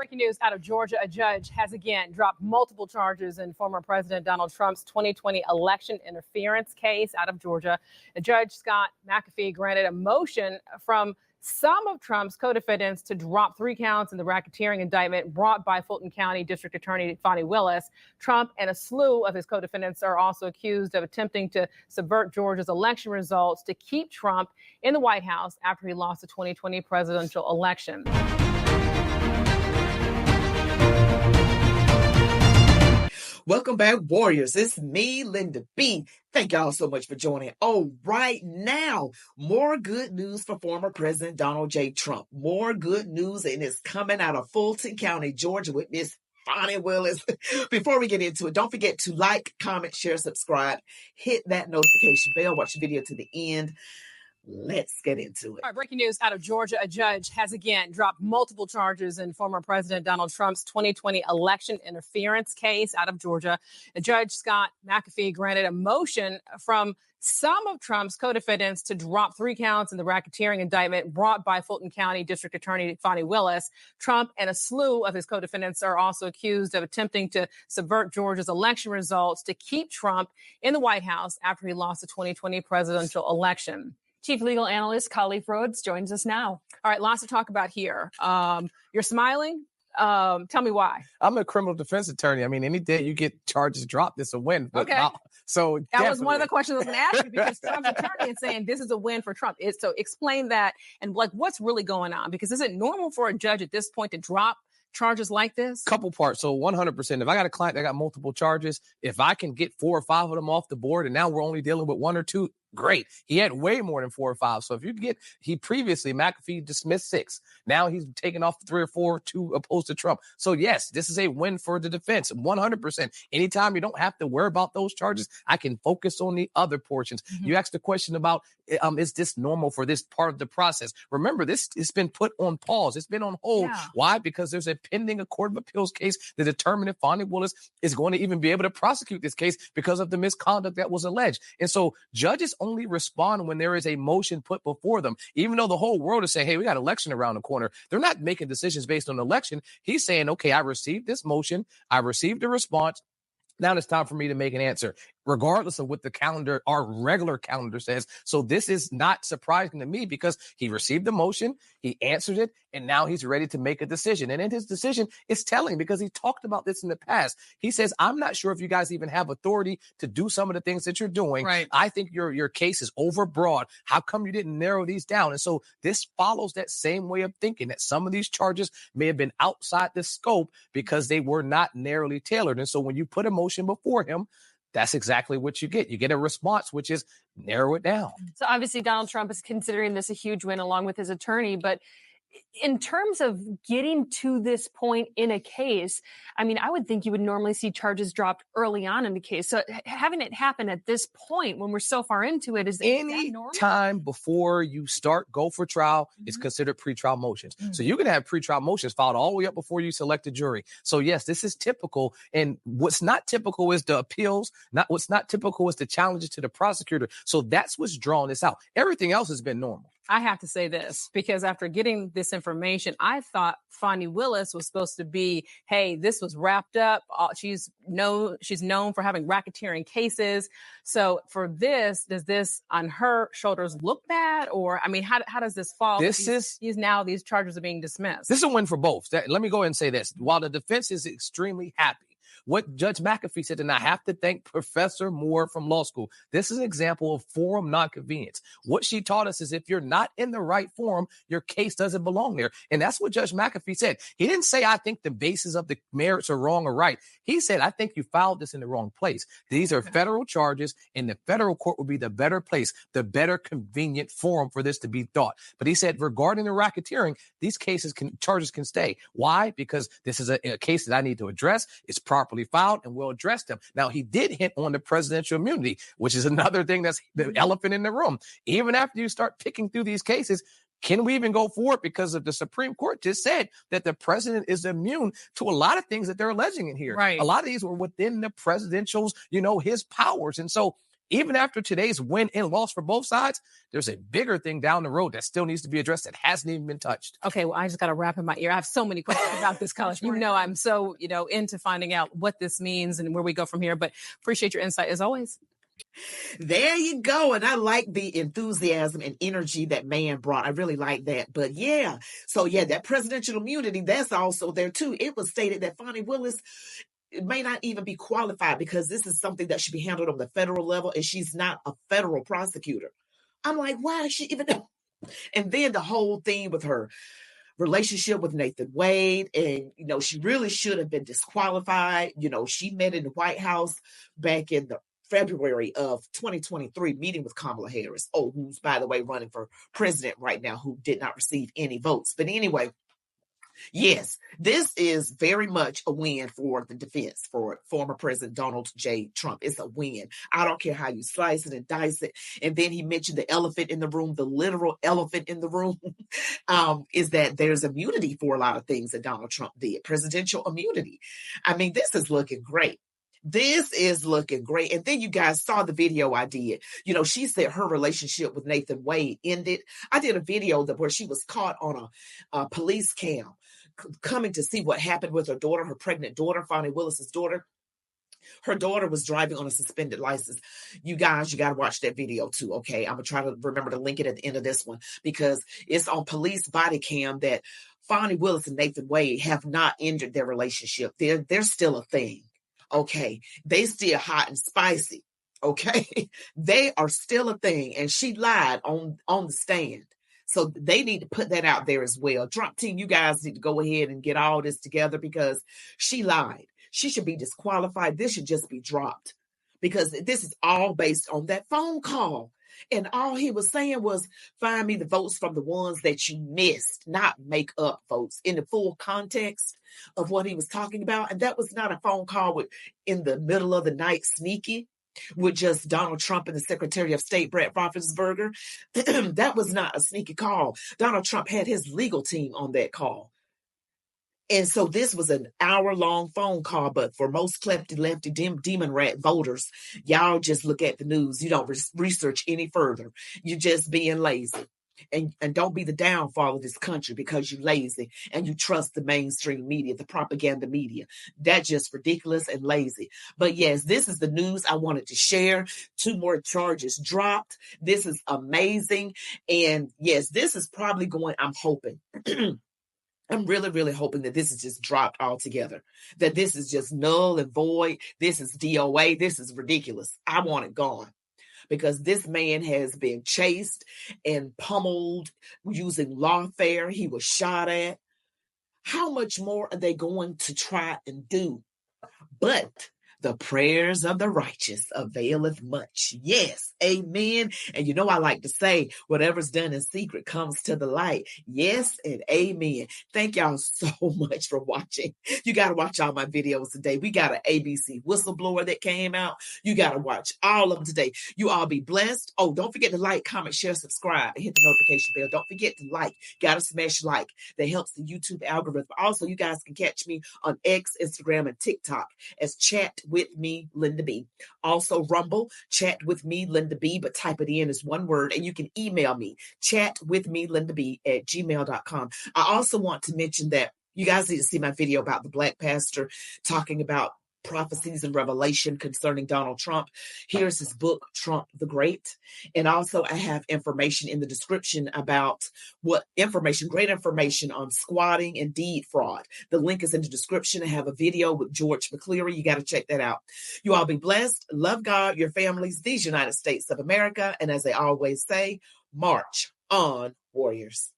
Breaking news out of Georgia. A judge has again dropped multiple charges in former President Donald Trump's 2020 election interference case out of Georgia. Judge Scott McAfee granted a motion from some of Trump's co-defendants to drop 3 counts in the racketeering indictment brought by Fulton County District Attorney Fani Willis. Trump and a slew of his co-defendants are also accused of attempting to subvert Georgia's election results to keep Trump in the White House after he lost the 2020 presidential election. Welcome back, Warriors. It's me, Linda B. Thank y'all so much for joining. Oh, right now, more good news for former President Donald J. Trump. More good news, and it's coming out of Fulton County, Georgia, with Miss Fani Willis. Before we get into it, don't forget to like, comment, share, subscribe, hit that notification bell, watch the video to the end. Let's get into it. All right, breaking news out of Georgia. A judge has again dropped multiple charges in former President Donald Trump's 2020 election interference case out of Georgia. Judge Scott McAfee granted a motion from some of Trump's co-defendants to drop 3 counts in the racketeering indictment brought by Fulton County District Attorney Fani Willis. Trump and a slew of his co-defendants are also accused of attempting to subvert Georgia's election results to keep Trump in the White House after he lost the 2020 presidential election. Chief Legal Analyst Khalif Rhodes joins us now. All right, lots to talk about here. You're smiling. Tell me why. I'm a criminal defense attorney. I mean, any day you get charges dropped, it's a win. But okay. So that definitely. was one of the questions I was going to ask you, because Trump's attorney is saying this is a win for Trump. So explain that, and like what's really going on, because is it normal for a judge at this point to drop charges like this? Couple parts. So 100%. If I got a client that got multiple charges, if I can get 4 or 5 of them off the board, and now we're only dealing with 1 or 2, great. He had way more than 4 or 5. So if you get, McAfee dismissed 6. Now he's taking off 3 or 4, 2 opposed to Trump. So yes, this is a win for the defense. 100%. Anytime you don't have to worry about those charges, I can focus on the other portions. Mm-hmm. You asked the question about, is this normal for this part of the process? Remember, this has been put on pause. It's been on hold. Yeah. Why? Because there's a pending Court of Appeals case to determine if Fani Willis is going to even be able to prosecute this case because of the misconduct that was alleged. And so judges only respond when there is a motion put before them. Even though the whole world is saying, hey, we got election around the corner, they're not making decisions based on election. He's saying, okay, I received this motion. I received a response. Now it's time for me to make an answer, regardless of what the calendar, our regular calendar says. So this is not surprising to me, because he received the motion, he answered it, and now he's ready to make a decision. And in his decision, it's telling, because he talked about this in the past. He says, I'm not sure if you guys even have authority to do some of the things that you're doing. Right. I think your case is overbroad. How come you didn't narrow these down? And so this follows that same way of thinking, that some of these charges may have been outside the scope because they were not narrowly tailored. And so when you put a motion before him, that's exactly what you get. You get a response, which is narrow it down. So obviously Donald Trump is considering this a huge win along with his attorney, but in terms of getting to this point in a case, I mean, I would think you would normally see charges dropped early on in the case. So having it happen at this point when we're so far into it, is any time before you go for trial, is considered pretrial motions. Mm-hmm. So you can have pretrial motions filed all the way up before you select a jury. So yes, this is typical. And what's not typical is the appeals. What's not typical is the challenges to the prosecutor. So that's what's drawn this out. Everything else has been normal. I have to say this, because after getting this information, I thought Fani Willis was supposed to be, hey, this was wrapped up. She's known for having racketeering cases. So for this, does this on her shoulders look bad? Or, I mean, how does this fall? These charges are being dismissed. This is a win for both. Let me go ahead and say this. While the defense is extremely happy, what Judge McAfee said, and I have to thank Professor Moore from law school, this is an example of forum nonconvenience. What she taught us is if you're not in the right forum, your case doesn't belong there. And that's what Judge McAfee said. He didn't say, I think the basis of the merits are wrong or right. He said, I think you filed this in the wrong place. These are federal charges, and the federal court would be the better place, the better convenient forum for this to be thought. But he said, regarding the racketeering, these charges can stay. Why? Because this is a case that I need to address. It's properly filed, and we'll address them. Now, he did hint on the presidential immunity, which is another thing that's the elephant in the room. Even after you start picking through these cases, can we even go forward? Because of the Supreme Court just said that the president is immune to a lot of things that they're alleging in here. Right. A lot of these were within the presidential's, his powers. And so even after today's win and loss for both sides, there's a bigger thing down the road that still needs to be addressed that hasn't even been touched. Okay, well, I just got a rap in my ear. I have so many questions about this college. You know, I'm so, into finding out what this means and where we go from here, but appreciate your insight as always. There you go. And I like the enthusiasm and energy that man brought. I really like that. But yeah, so yeah, that presidential immunity, that's also there too. It was stated that Fani Willis may not even be qualified because this is something that should be handled on the federal level, and she's not a federal prosecutor. I'm like, why does she even know? And then the whole thing with her relationship with Nathan Wade, and she really should have been disqualified. She met in the White House back in the February of 2023, meeting with Kamala Harris, who's, by the way, running for president right now, who did not receive any votes. But anyway, yes, this is very much a win for the defense, for former President Donald J. Trump. It's a win. I don't care how you slice it and dice it. And then he mentioned the elephant in the room, the literal elephant in the room, is that there's immunity for a lot of things that Donald Trump did, presidential immunity. I mean, this is looking great. This is looking great. And then you guys saw the video I did. She said her relationship with Nathan Wade ended. I did a video where she was caught on a police cam coming to see what happened with her daughter, her pregnant daughter, Fani Willis's daughter. Her daughter was driving on a suspended license. You guys, you got to watch that video too, okay? I'm going to try to remember to link it at the end of this one because it's on police body cam that Fani Willis and Nathan Wade have not ended their relationship. They're still a thing. Okay, they still hot and spicy. Okay, they are still a thing, and she lied on the stand. So they need to put that out there as well. Trump team, you guys need to go ahead and get all this together because she lied. She should be disqualified. This should just be dropped because this is all based on that phone call. And all he was saying was, find me the votes from the ones that you missed, not make up votes in the full context of what he was talking about. And that was not a phone call in the middle of the night sneaky with just Donald Trump and the Secretary of State, Brett Roethlisberger. That was not a sneaky call. Donald Trump had his legal team on that call. And so this was an hour-long phone call, but for most lefty demon rat voters, y'all just look at the news. You don't research any further. You're just being lazy. And don't be the downfall of this country because you're lazy and you trust the mainstream media, the propaganda media. That's just ridiculous and lazy. But yes, this is the news I wanted to share. 2 more charges dropped. This is amazing. And yes, this is probably going, I'm hoping. I'm really, really hoping that this is just dropped altogether, that this is just null and void. This is DOA. This is ridiculous. I want it gone because this man has been chased and pummeled using lawfare. He was shot at. How much more are they going to try and do? But the prayers of the righteous availeth much. Yes, amen. And I like to say, whatever's done in secret comes to the light. Yes, and amen. Thank y'all so much for watching. You got to watch all my videos today. We got an ABC whistleblower that came out. You got to watch all of them today. You all be blessed. Oh, don't forget to like, comment, share, subscribe, and hit the notification bell. Don't forget to like. Got to smash like. That helps the YouTube algorithm. Also, you guys can catch me on X, Instagram, and TikTok as ChatWithMeLindaB. Also, Rumble, ChatWithMeLindaB, but type it in as one word, and you can email me, ChatWithMeLindaB@gmail.com. I also want to mention that you guys need to see my video about the Black pastor talking about prophecies and revelation concerning Donald Trump. Here's his book, Trump the Great. And also I have information in the description about great information on squatting and deed fraud. The link is in the description. I have a video with George McCleary. You got to check that out. You all be blessed. Love God, your families, these United States of America. And as they always say, march on, warriors.